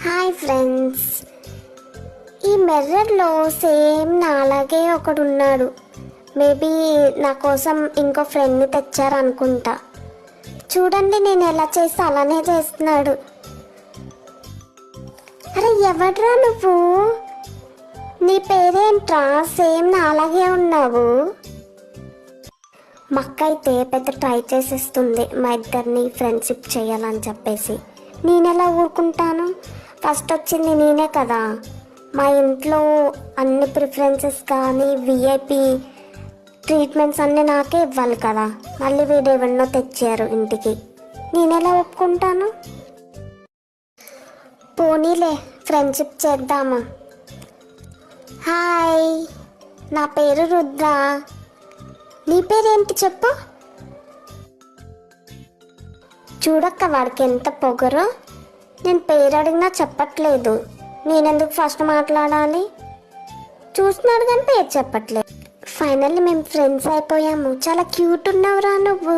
Hi friends, ఈ మిర్రర్లో same నాలాగే ఒకడు ఉన్నాడు. మేబీ నా కోసం ఇంకో ఫ్రెండ్ని తెచ్చారనుకుంటా. చూడండి, నేను ఎలా చేస్తే అలానే చేస్తున్నాడు. అరే ఎవడ్రా నువ్వు? నీ పేరేంట్రా? సేమ్ నాలాగే ఉన్నావు. మా అక్క అయితే పెద్ద ట్రై చేసేస్తుంది మా ఇద్దరిని ఫ్రెండ్షిప్ చేయాలని చెప్పేసి. నేనెలా ఊరుకుంటాను? ఫస్ట్ వచ్చింది నేనే కదా. మా ఇంట్లో అన్ని ప్రిఫరెన్సెస్ కానీ విఐపి ట్రీట్మెంట్స్ అన్నీ నాకే ఇవ్వాలి కదా. మళ్ళీ వీడేవన్నో తెచ్చారు ఇంటికి, నేనెలా ఒప్పుకుంటాను? పోనీలే, ఫ్రెండ్షిప్ చేద్దాము. హాయ్, నా పేరు రుద్ర. నీ పేరేంటి చెప్పు? చూడక్క, వాడికి ఎంత పొగరో. నేను పేరు అడిగినా చెప్పట్లేదు. నేనెందుకు ఫస్ట్ మాట్లాడాలి? చూస్తున్నాడు కానీ పేరు చెప్పట్లేదు. ఫైనల్లీ మేము ఫ్రెండ్స్ అయిపోయాము. చాలా క్యూట్ ఉన్నావురా నువ్వు.